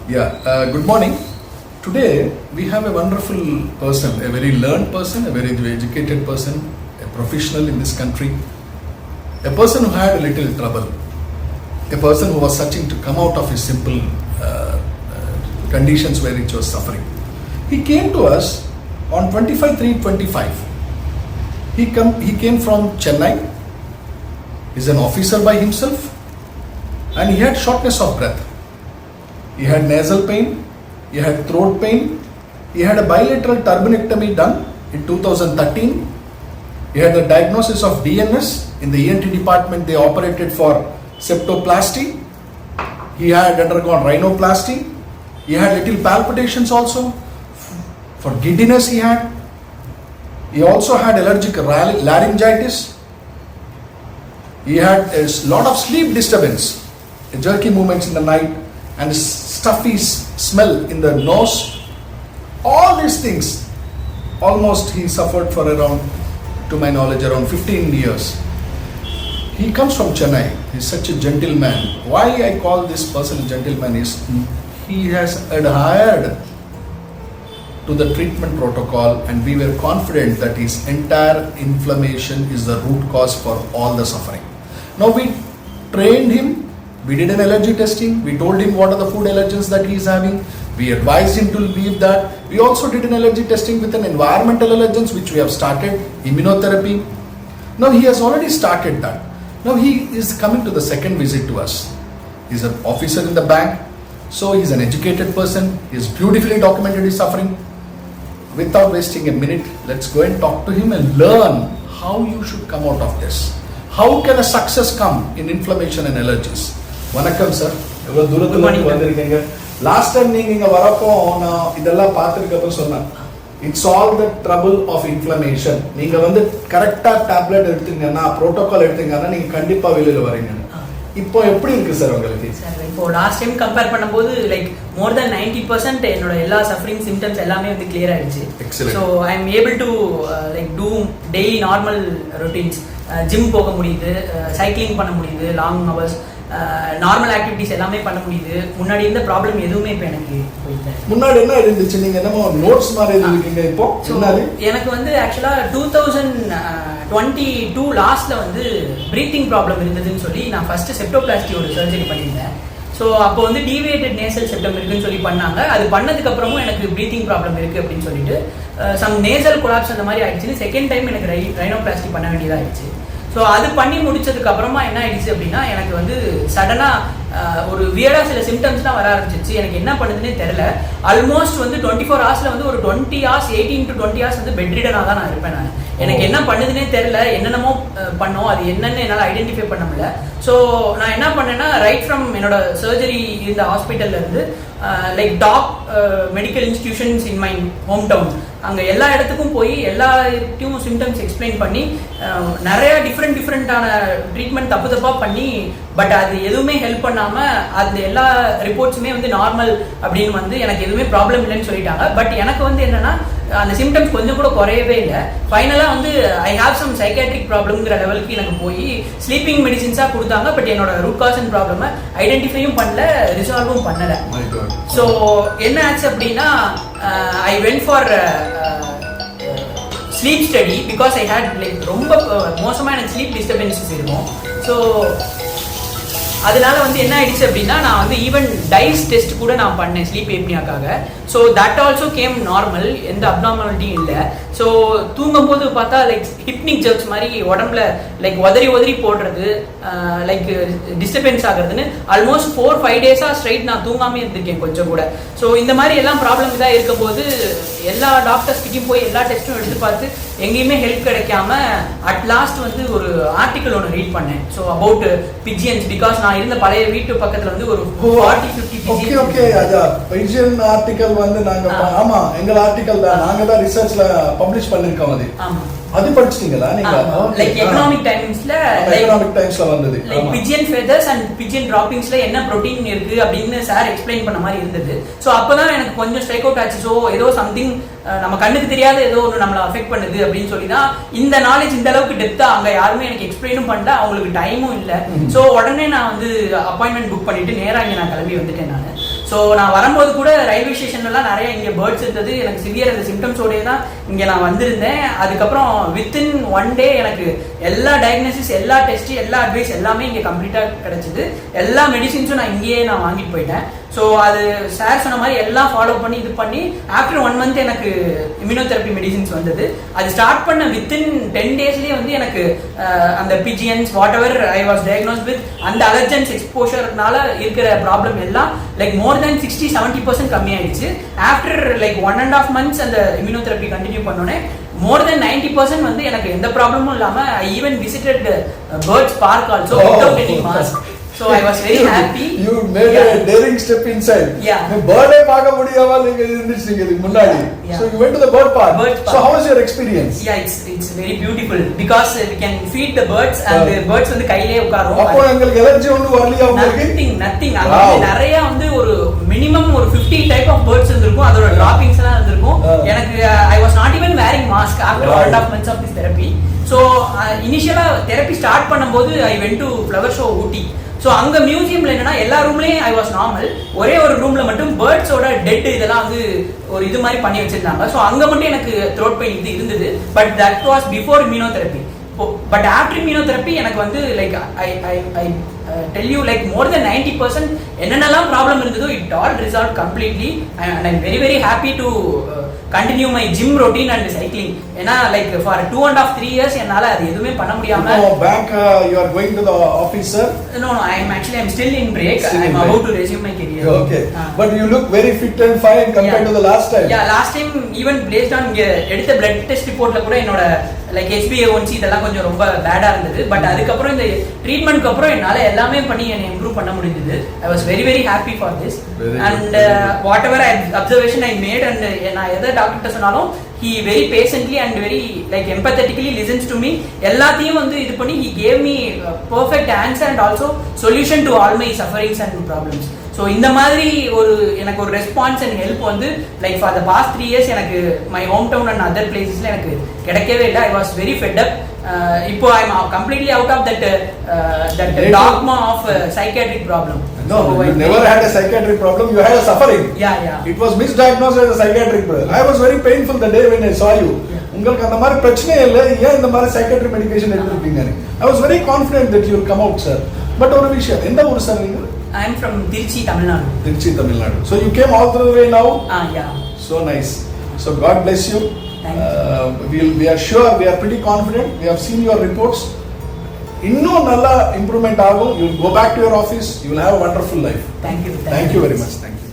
Good morning. Today we have a wonderful person, a very learned person, a very educated person, a professional in this country, a person who had a little trouble, a person who was searching to come out of his simple conditions where he was suffering. He came to us on 25/3/25. He came from Chennai. He's an officer by himself and he had shortness of breath. He had nasal pain, he had throat pain, he had a bilateral turbinectomy done in 2013. He had the diagnosis of DNS. In the ENT department they operated for septoplasty. He had undergone rhinoplasty. He had little palpitations also. For giddiness he had. He also had allergic laryngitis. He had a lot of sleep disturbance, jerky movements in the night, and stuffy smell in the nose. All these things, almost he suffered for around, to my knowledge, around 15 years. He comes from Chennai. He's such a gentleman. Why I call this person a gentleman is he has adhered to the treatment protocol, and we were confident that his entire inflammation is the root cause for all the suffering. Now we trained him. We did an allergy testing. We told him what are the food allergens that he is having. We advised him to leave that. We also did an allergy testing with an environmental allergens, which we have started, immunotherapy. Now he has already started that. Now he is coming to the second visit to us. He's an officer in the bank, so he's an educated person. He's beautifully documented his suffering. Without wasting a minute, let's go and talk to him and learn how you should come out of this. How can a success come in inflammation and allergies? வணக்கம் sir, எவ்வளோ தூரத்தில் வந்திருக்கீங்க. Last time நீங்கள் இங்கே வரப்போ நான் இதெல்லாம் பார்த்துருக்கப்போ சொன்னேன், it's all the trouble of inflammation. நீங்கள் வந்து கரெக்டாக டேப்லெட் எடுத்தீங்கன்னா, ப்ரோட்டோகால் எடுத்தீங்கன்னா நீங்கள் கண்டிப்பாக வெளியில் வரீங்க. இப்போ எப்படி இருக்கு சார் உங்களுக்கு? சார் இப்போ லாஸ்ட் டைம் கம்பேர் பண்ணும்போது லைக் மோர் தென் 90% என்னோட எல்லா சஃபரிங் சிம்டம்ஸ் எல்லாமே வந்து கிளியர் ஆயிடுச்சு. So I am able to like do daily normal routines. Gym போக முடியுது, சைக்கிளிங் பண்ண முடியுது, லாங் ஹவர்ஸ், நார்மல் ஆக்டிவிட்டிஸ் எல்லாமே பண்ண முடியுது. முன்னாடி இருந்த ப்ராப்ளம் எதுவுமே இப்போ எனக்கு போயிட்டு. முன்னாடி என்ன இருந்துச்சு? நீங்க என்னமோ நோட்ஸ் மாதிரி இருக்கீங்க. இப்போ எனக்கு வந்து ஆக்சுவலா 2022 லாஸ்ட்ல வந்து பிரீத்திங் ப்ராப்ளம் இருந்ததுன்னு சொல்லி நான் ஃபர்ஸ்ட் செப்டோபிளாஸ்டி ஒரு சர்ஜரி பண்ணியிருந்தேன். ஸோ அப்போ வந்து டீவியேட்டட் நேசல் செப்டம் இருக்குன்னு சொல்லி பண்ணாங்க. அது பண்ணதுக்கு அப்புறமும் எனக்கு பிரீத்திங் ப்ராப்ளம் இருக்கு அப்படின்னு சொல்லிட்டு சம் நேசல் கொலாப்ஸ் அந்த மாதிரி ஆயிடுச்சு. செகண்ட் டைம் எனக்கு ரைனோபிளாஸ்டி பண்ண வேண்டியதாக ஆயிடுச்சு. ஸோ அது பண்ணி முடிச்சதுக்கு அப்புறமா என்ன ஆயிடுச்சு அப்படின்னா, எனக்கு வந்து சடனா ஒரு வியர்டா சில சிம்டம்ஸ்லாம் வர ஆரம்பிச்சிச்சு. எனக்கு என்ன பண்ணுதுன்னே தெரியல. ஆல்மோஸ்ட் வந்து 24 ஹவர்ஸ்ல வந்து ஒரு 20 ஹவர்ஸ் 18 to 20 ஹவர்ஸ் வந்து பெட் ரிடனாக தான் நான் இருப்பேன். நான் எனக்கு என்ன பண்ணுதுன்னே தெரியல. என்னென்னமோ பண்ணோம், அது என்னன்னு என்னால் ஐடென்டிஃபை பண்ண முடியல. ஸோ நான் என்ன பண்ணேன்னா, ரைட் ஃப்ரம் என்னோட சர்ஜரி இருந்த ஹாஸ்பிட்டல்ல இருந்து like top medical institutions in my home down, அங்கே எல்லா இடத்துக்கும் போய் எல்லாத்தையும் சிம்டம்ஸ் எக்ஸ்பிளைன் பண்ணி நிறைய டிஃப்ரெண்டான ட்ரீட்மெண்ட் தப்பாக பண்ணி, பட் அது எதுவுமே ஹெல்ப் பண்ணாமல் அந்த எல்லா ரிப்போர்ட்ஸுமே வந்து நார்மல் அப்படின்னு வந்து எனக்கு எதுவுமே ப்ராப்ளம் இல்லைன்னு சொல்லிட்டாங்க. பட் எனக்கு வந்து என்னன்னா அந்த சிம்டம்ஸ் கொஞ்சம் கூட குறையவே இல்லை. ஃபைனலாக வந்து ஐ ஹாவ் சம் சைக்காட்ரிக் ப்ராப்ளம்ங்கிற லெவலுக்கு எனக்கு போய் ஸ்லீப்பிங் மெடிசின்ஸாக கொடுத்தாங்க. பட் என்னோட ரூட் காஸ் அண்ட் ப்ராப்ளமை ஐடென்டிஃபையும் பண்ணல, ரிசால்வும் பண்ணலை. ஸோ என்ன ஆச்சு அப்படின்னா, I went for sleep study because I had like ரொம்ப மோசமாக எனக்கு ஸ்லீப் டிஸ்டர்பன்சஸ் இருக்கும். ஸோ அதனால வந்து என்ன ஆயிடுச்சு அப்படின்னா, நான் வந்து ஈவன் டைஸ் டெஸ்ட் கூட நான் பண்ணேன் ஸ்லீப் ஏப்னியாக்காக. So that also came normal, எந்த அப்நார்மாலிட்டியும் இல்லை. ஸோ தூங்கும் போது பார்த்தா லைக் ஹிப்னிக் ஜர்க்ஸ் மாதிரி உடம்புல லைக் உதறி போடுறது, லைக் டிஸ்டர்பன்ஸ் ஆகுறதுன்னு ஆல்மோஸ்ட் 4-5 டேஸாக ஸ்ட்ரைட் நான் தூங்காமே இருந்திருக்கேன் கொஞ்சம் கூட. ஸோ இந்த மாதிரி எல்லாம் ப்ராப்ளம் தான் இருக்கும் போது எல்லா டாக்டர்ஸ்கிட்டையும் போய் எல்லா டெஸ்ட்டும் எடுத்து பார்த்து எங்கேயுமே ஹெல்ப் கிடைக்காம அட் லாஸ்ட் வந்து ஒரு ஆர்டிக்கல் ஒன்று ரீட் பண்ணேன். ஸோ அபவுட் பிஜியன்ஸ், பிகாஸ் நான் இருந்த பழைய வீட்டு பக்கத்துல வந்து ஒரு 40-50 பிஜியன் ஆர்டிக்கல் வந்து நாங்க ஆமா எங்க ஆர்டிக்கல் தான் நாங்க தான் ரிசர்ச்ல பப்ளிஷ் பண்ணிருக்கோம். அது படிச்சிட்டீங்களா நீங்க? லைக் எகனாமிக் டைம்ஸ்ல வந்தது. Like pigeon feathers and pigeon டிராப்பிங்ஸ்ல என்ன புரோட்டீன் இருக்கு அப்படின்னு சார் எக்ஸ்பிளைன் பண்ண மாதிரி இருந்தது. ஸோ அப்பதான் எனக்கு கொஞ்சம் ஸ்ட்ரைக் அவுட் ஆச்சு. ஸோ ஏதோ சம்திங் நம்ம கண்ணுக்கு தெரியாத ஏதோ ஒன்று நம்மளை அஃபெக்ட் பண்ணுது அப்படின்னு சொல்லி தான் இந்த நாலேஜ் இந்த அளவுக்கு டெப்தா அங்கே யாருமே எனக்கு எக்ஸ்பிளைனும் பண்ணல, அவங்களுக்கு டைமும் இல்லை. ஸோ உடனே நான் வந்து அப்பாயின்மெண்ட் புக் பண்ணிட்டு நேராக இங்கே நான் கிளம்பி வந்துட்டேன் நான். ஸோ நான் வரும்போது கூட ரயில்வே ஸ்டேஷன்லலாம் நிறைய இங்கே பேர்ட்ஸ் இருந்தது, எனக்கு சிவியர் அந்த சிம்டம்ஸோடய தான் இங்கே நான் வந்திருந்தேன். அதுக்கப்புறம் வித்தின் 1 day எனக்கு எல்லா டயக்னோசிஸ், எல்லா டெஸ்ட், எல்லா அட்வைஸ் எல்லாமே இங்கே கம்ப்ளீட்டாக கிடைச்சிது. எல்லா மெடிசின்ஸும் நான் இங்கேயே நான் வாங்கிட்டு போயிட்டேன். ஸோ அது சார் சொன்ன மாதிரி எல்லாம் ஃபாலோ பண்ணி இது பண்ணி ஆஃப்டர் 1 month எனக்கு இம்யூனோதெரப்பி மெடிசின்ஸ் வந்தது. அது ஸ்டார்ட் பண்ண வித்தின் 10 daysலேயே வந்து எனக்கு அந்த pigeons whatever I was diagnose with அந்த அலர்ஜன்ஸ் எக்ஸ்போஷர்னால இருக்கிற ப்ராப்ளம் எல்லாம் லைக் மோர் தென் 60-70% கம்மியாயிடுச்சு. ஆஃப்டர் லைக் 1.5 months அந்த இம்யூனோதெரப்பி கண்டினியூ பண்ணோன்னே more than 90% வந்து எனக்கு எந்த ப்ராப்ளமும் இல்லாம I even visited Birds Park also without any mask. So I was very happy. You made a daring step inside. Yeah. The bird பார்க்க முடியாம நீங்க இருந்துச்சீங்க இதுக்கு முன்னாடி. So you went to the bird park. So how was your experience? Yeah, it's very beautiful because we can feed the birds and the birds வந்து கையிலே உட்காரும். அப்போ உங்களுக்கு அலர்ஜி ஒண்ணு வரலையா உங்களுக்கு? Nothing. அங்க நிறைய வந்து ஒரு மினிமம் ஒரு 50 type of birds இருந்திருக்கும். அதோட droppings எல்லாம் இருந்திருக்கும். எனக்கு I was not even wearing mask after 1.5 months of this therapy. So initially therapy start பண்ணும்போது I went to flower show Ooty. So அங்கே மியூசியமில் என்னன்னா எல்லா ரூம்லேயும் ஐ வாஸ் நார்மல், ஒரே ஒரு ரூமில் மட்டும் பேர்ட்ஸோட டெட் இதெல்லாம் வந்து ஒரு இது மாதிரி பண்ணி வச்சிருந்தாங்க. ஸோ அங்கே மட்டும் எனக்கு த்ரோட் பெயின் இது இருந்தது. But that was before immunotherapy. But after immunotherapy எனக்கு வந்து like I tell you like more தென் 90% என்னென்னலாம் ப்ராப்ளம் இருந்ததோ it all resolve completely. And I'm very very happy to continue my gym routine and cycling. ஏன்னா like for 2.5-3 years என்னால அது எதுவுமே பண்ண முடியாம. Back you are going to the office, sir? No, I'm still in break. I'm about to resume my career. Okay. But you look very fit and fine compared to the last time. Yeah, last time even based on இங்க எடுத்த blood test reportல கூட என்னோட like HbA1c இதெல்லாம் கொஞ்சம் ரொம்ப பேடா இருந்தது. But அதுக்கப்புறம் இந்த ட்ரீட்மெண்ட்க்கு அப்புறம் என்னால எல்லாமே பண்ணி என்னை இம்ப்ரூவ் பண்ண முடிஞ்சது. I was very very happy for this. And whatever observation I made and நான் எதை டாக்டர்கிட்ட சொன்னாலும் he very patiently and very like empathetically listens to me. எல்லாத்தையும் வந்து இது பண்ணி he gave me perfect answer and also solution to all my sufferings and problems. So இந்த மாதிரி ஒரு எனக்கு ஒரு ரெஸ்பான்ஸ் அண்ட் ஹெல்ப் வந்து like for the past 3 years எனக்கு my home town and other பிளேசஸ்ல எனக்கு கிடைக்கவே இல்லை. I was very fed up. இப்போ I am completely out of that dogma of psychiatric problem. No, you never had a psychiatric problem. You had a suffering. Yeah. It was misdiagnosed as a psychiatric problem. I was very painful the day when I saw you. உங்களுக்கு அந்த மாதிரி பிரச்சனையே இல்லை, ஏன் இந்த மாதிரி psychiatric medication எடுத்துருக்கீங்க? I was very confident that you will come out, sir. But ஒரு விஷயம், எந்த ஊர் சார் நீங்க? I am from Tirchi, Tamil Nadu. Tirchi, Tamil Nadu. So you came all the way now? Yeah. So nice. So God bless you. Thank you. We are sure, we are pretty confident. We have seen your reports. இன்னும் நல்ல improvement ஆகும். You will go back to your office. You will have a wonderful life. Thank you. Thank you very much. Thank you.